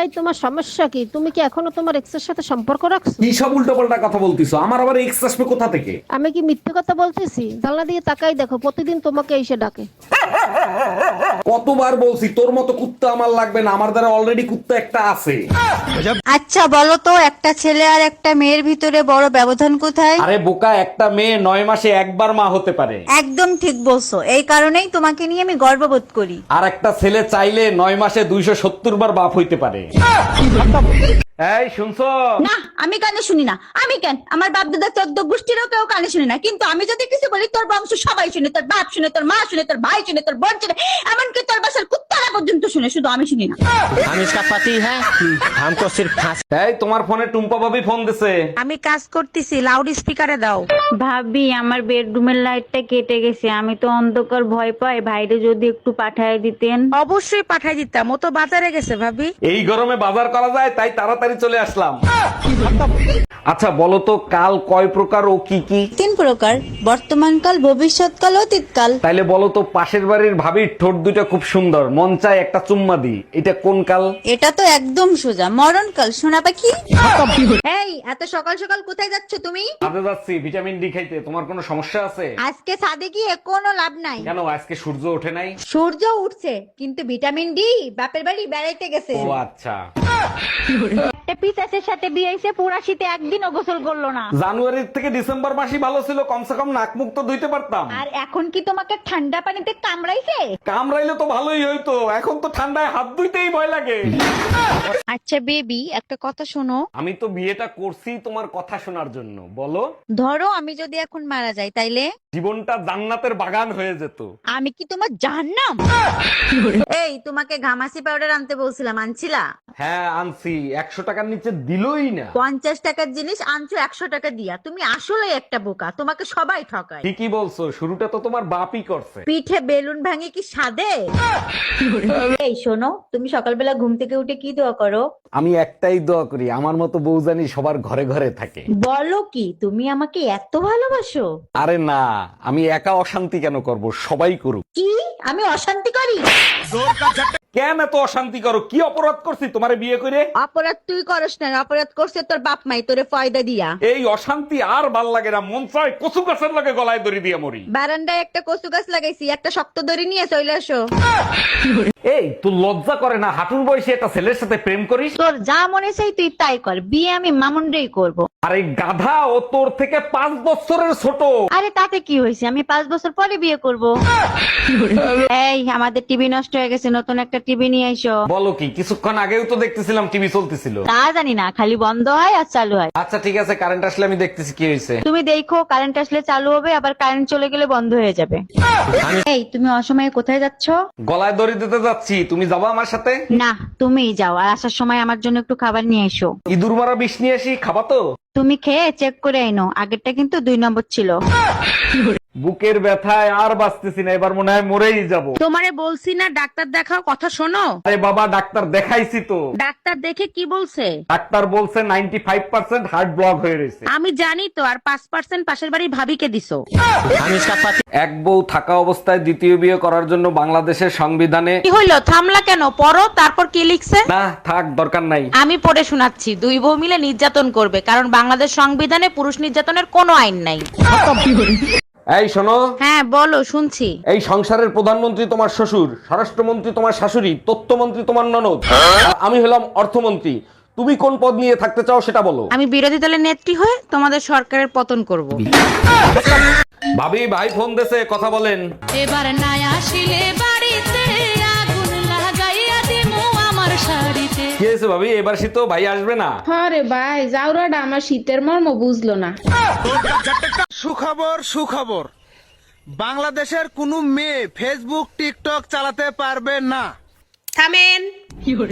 এই তোমার সমস্যা কি? তুমি কি এখনো তোমার এক্সের সাথে সম্পর্ক রাখছো? কি সব উল্টোপাল্টা কথা বলতিছো? আমার আবার এক্স আসবে কোথা থেকে? আমি কি মিথ্যে কথা বলতেছি? জানলা দিয়ে তাকাই দেখো, প্রতিদিন তোমাকে এসে ডাকে। কতবার বলছি তোর মতো কুত্তা আমার লাগবে না, আমার দ্বারা অলরেডি কুত্তা একটা আছে। আচ্ছা বলো তো, একটা ছেলে আর একটা মেয়ের ভিতরে বড় ব্যবধান কোথায়? আরে বোকা, একটা মেয়ে 9 মাসে একবার মা হতে পারে। একদম ঠিক বলছো, এই কারণেই তোমাকে নিয়ে আমি গর্ববোধ করি। আর একটা ছেলে চাইলে 9 মাসে 270 বার বাপ হইতে পারে। এই শুনছো? না, আমি কানে শুনি না। আমি কেন? আমার বাপ দাদা 14 গোষ্ঠীরও কেউ কানে শুনি না, কিন্তু আমি যদি কিছু বলি তোর বংশ সবাই শুনে, তোর বাপ শুনে, তোর মা শুনে, তোর ভাই শুনে, তোর বোন শুনে, এমনকি তোর বাসার কুত্তারা পর্যন্ত শুনে, শুধু আমি শুনি না। हम इसका पति है हमको सिर्फ फांसी। এই তোমার ফোনে টুম্পা ভাবি ফোন দিছে। আমি কাজ করতেছি, লাউড স্পিকারে দাও। ভাবি আমার বেডরুমের লাইটটা কেটে গেছে, আমি তো অন্ধকার ভয় পাই, ভাইরে যদি একটু পাঠায় দিতেন। অবশ্যই পাঠাই দিতাম, ও তো বাজারে গেছে ভাবি। এই গরমে বাজার করা যায় তাই তাড়াতাড়ি চলে আসলাম। আচ্ছা বলো তো, কাল কয় প্রকার ও কি কি? 3 প্রকার: বর্তমানকাল, ভবিষ্যৎকাল, অতীতকাল। তাইলে বলো তো, পাশের বাড়ির ভাবির ঠোঁট দুটো খুব সুন্দর, মন চায় একটা চুম্মা দি, এটা কোন কাল? এটা তো একদম সোজা, মরণকাল। সোনা পাখি। এই এত সকাল সকাল কোথায় যাচ্ছ তুমি? কাজে যাচ্ছি ভিটামিন ডি খাইতে। তোমার কোনো সমস্যা আছে? আজকে ছাদে গিয়ে কোনো লাভ নাই। কেন, আজকে সূর্য ওঠে নাই? সূর্য উঠছে, কিন্তু ভিটামিন ডি বাপের বাড়ি বেড়াইতে গেছে। ও আচ্ছা। একটা পিসাসের সাথে বিয়ে হয়েছে, পুরা শীতে একদিনও গোসল করলো না। জানুয়ারি থেকে ডিসেম্বর মাসই ভালো ছিল, কমসে কম নাক মুখ তো ধুইতে পারতাম। আর এখন কি তোমাকে ঠান্ডা পানিতে কামড়াইছে? কামড়াইলে তো ভালোই হইতো, এখন তো ঠান্ডায় হাত ধুইতেই ভয় লাগে। আচ্ছা বেবি, একটা কথা শোনো। আমি তো বিয়েটা করছি তোমার কথা শোনার জন্য। বলো। ধরো আমি যদি এখন মারা যাই, তাইলে জীবনটা জান্নাতের বাগান হয়ে যেত। আমি কি তোমার জাহান্নাম? এই তোমাকে ঘামাসি পাউডার আনতে বলছিলাম, আনছিলা? হ্যাঁ আনছি, 100 টাকার নিচে দিলই না। 50 টাকার জিনিস আনছো 100 টাকা দিয়া। তুমি আসলে একটা বোকা, তোমাকে সবাই ঠকায়। ঠিকই বলছো, শুরুটা তো তোমার বাপই করছে। পিঠে বেলুন ভাঙে কি সাদে? এই শোনো, তুমি সকালবেলা ঘুম থেকে উঠে কি দোয়া করো? আমি একটাই দোয়া করি, আমার মতো বউ জানি সবার ঘরে ঘরে থাকে। বলো কি, তুমি আমাকে এত ভালোবাসো? আরে না, আমি একা অশান্তি কেন করব, সবাই করুক। কি আমি অশান্তি করি? কেন এত অশান্তি করো? কি অপরাধ করছি তোমারে বিয়ে করে? অপরাধ তুই করস না, অপরাধ করছে তোর বাপ মাই তোরে ফয়দা দিয়া। এই অশান্তি আর ভাল লাগে না, মন চায় কচু গাছের লাগে গলায় দড়ি দিয়ে মরি। বারান্দায় একটা কচু গাছ লাগাইছি, একটা শক্ত দড়ি নিয়ে চলে আসো। এই তুই লজ্জা করে না, হাঁটুর বয়সে একটা ছেলের সাথে প্রেম করিস? তোর যা মনে চাই তুই তাই কর, বিয়ে আমি মামুনরেই করব। আরে গাধা, ও তোর থেকে 5 বছরের ছোট। আরে তাতে কি হয়েছে, আমি 5 বছর পরে বিয়ে করব। এই আমাদের টিভি নষ্ট হয়ে গেছে, নতুন একটা টিভি নিয়ে আইসো। বলো কি, কিছুক্ষণ আগেও তো দেখতেছিলাম টিভি চলতেছিল। তা জানি না, খালি বন্ধ হয় আর চালু হয়। আচ্ছা ঠিক আছে, কারেন্ট আসলে আমি দেখতেছি কি হয়েছে। তুমি দেখো, কারেন্ট আসলে চালু হবে, আবার কারেন্ট চলে গেলে বন্ধ হয়ে যাবে। এই তুমি অসময়ে কোথায় যাচ্ছ? গলায় দড়ি দিতে যাচ্ছি, তুমি যাবা আমার সাথে? না, তুমিই যাও, আর আসার সময় আমার জন্য একটু খাবার নিয়ে এসো। ইঁদুর মারা বিষ নিয়ে আসি, খাবা তো? তুমি খেয়ে চেক করে আইনো, আগেরটা কিন্তু 2 নম্বর ছিল। বুকের ব্যথায় আর বাঁচতেছি না, এবার মনে হয় মরেই যাব। তোমারে বলছি না ডাক্তার দেখাও, কথা শোনো। আরে বাবা, ডাক্তার দেখাইছি তো। ডাক্তার দেখে কি বলছে? ডাক্তার বলছে 95% হার্ট ব্লক হয়ে রয়েছে। আমি জানি তো, আর 5% পাশের বাড়ির ভাবিকে দিছো। हम इसका पति এক বউ থাকা অবস্থায় দ্বিতীয় বিয়ে করার জন্য বাংলাদেশের সংবিধানে। কি হইলো, থামলা কেন? পড়ো, তারপর কি লিখছে? না থাক, দরকার নাই। আমি পড়ে শোনাচ্ছি। 2 বউ মিলে নির্যাতন করবে, কারণ বাংলাদেশ সংবিধানে পুরুষ নির্যাতনের কোনো আইন নাই। এই শোনো, হ্যাঁ বলো, শুনছি। এই সংসারের প্রধানমন্ত্রী তোমার শ্বশুর, স্বরাষ্ট্রমন্ত্রী তোমার শাশুড়ি, তথ্যমন্ত্রী তোমার ননদ, আর আমি হলাম অর্থমন্ত্রী। তুমি কোন পদ নিয়ে থাকতে চাও সেটা বলো। আমি বিরোধী দলের নেত্রী হয়ে তোমাদের সরকারের পতন করব। ভাবি, ভাই ফোন দেছে, কথা বলেন। এবার নাই আসিলে বাড়িতে আগুন লাগাইয়া দিমু আমার শাড়িতে। কি হয়েছে ভাবি, এবার শীত ভাই আসবে না? আরে ভাই, জাউরাটা আমার শীতের মর্ম বুঝলো না। সুখবর সুখবর, বাংলাদেশের কোনো মেয়ে ফেসবুক টিকটক চালাতে পারবে না। থামেন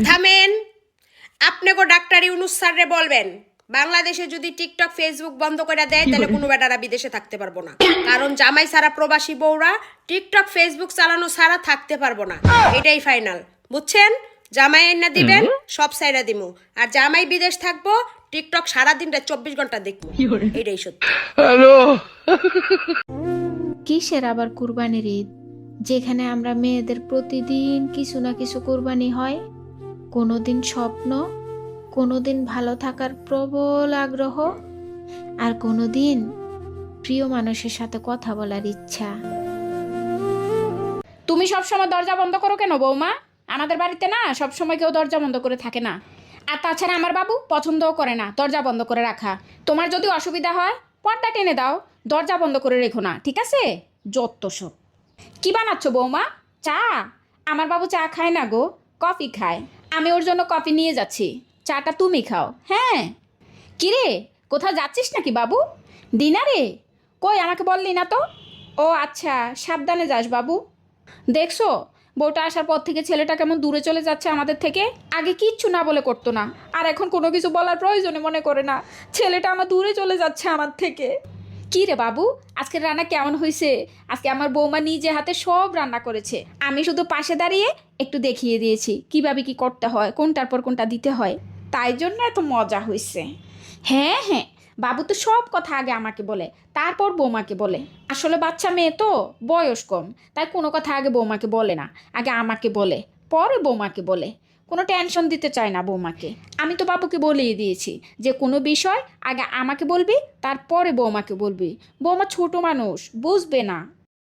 থামেন, আপনাকে ডাক্তার ইউনুস স্যাররে বলবেন বাংলাদেশে যদি টিকটক ফেসবুক বন্ধ করে দেয় তাহলে কোনো বেটারা বিদেশে থাকতে পারবো না, কারণ জামাই সারা প্রবাসী বউরা টিকটক ফেসবুক চালানো সারা থাকতে পারবো না, এটাই ফাইনাল, বুঝছেন? জামাই এনে দিবেন, সব সাইরা দিমু, আর জামাই বিদেশ থাকবো, টিকটক সারাদিন 24 ঘন্টা দেখবো, এটাই সত্যি। কিসের আবার কুরবানির ঈদ, যেখানে আমরা মেয়েদের প্রতিদিন কিছু না কিছু কুরবানি হয়? কোনোদিন স্বপ্ন, কোনোদিন ভালো থাকার প্রবল আগ্রহ, আর কোনোদিন প্রিয় মানুষের সাথে কথা বলার ইচ্ছা। তুমি সব সময় দরজা বন্ধ করো কেন বৌমা? আমাদের বাড়িতে না সব সময় কেউ দরজা বন্ধ করে থাকে না। আর তাছাড়া আমার বাবু পছন্দও করে না দরজা বন্ধ করে রাখা। তোমার যদি অসুবিধা হয় পর্দা টেনে দাও, দরজা বন্ধ করে রেখো না, ঠিক আছে? যত সব। কি বানাচ্ছ বৌমা? চা? আমার বাবু চা খায় না গো, কফি খায়। আমি ওর জন্য কফি নিয়ে যাচ্ছি, চাটা তুমি খাও। হ্যাঁ। কিরে, কোথাও যাচ্ছিস নাকি বাবু? ডিনারে? কই আমাকে বললি না তো। ও আচ্ছা, সাবধানে যাস বাবু। দেখছো বউটা আসার পর থেকে ছেলেটা কেমন দূরে চলে যাচ্ছে আমাদের থেকে। আগে কিচ্ছু না বলে করতো না, আর এখন কোনো কিছু বলার প্রয়োজনে মনে করে না। ছেলেটা আমার দূরে চলে যাচ্ছে আমার থেকে। কি রে বাবু, আজকের রান্না কেমন হয়েছে? আজকে আমার বৌমা নিজে হাতে সব রান্না করেছে, আমি শুধু পাশে দাঁড়িয়ে একটু দেখিয়ে দিয়েছি কিভাবে কি করতে হয়, কোনটার পর কোনটা দিতে হয়, তাই জন্য এত মজা হয়েছে। হ্যাঁ হ্যাঁ, বাবু তো সব কথা আগে আমাকে বলে, তারপর বৌমাকে বলে। আসলে বাচ্চা মেয়ে তো, বয়স কম, তাই কোনো কথা আগে বৌমাকে বলে না, আগে আমাকে বলে, পরে বৌমাকে বলে। কোনো টেনশন দিতে চায় না বৌমাকে। আমি তো বাবুকে বলেই দিয়েছি যে কোনো বিষয় আগে আমাকে বলবি, তারপরে বৌমাকে বলবি। বৌমা ছোট মানুষ, বুঝবে না।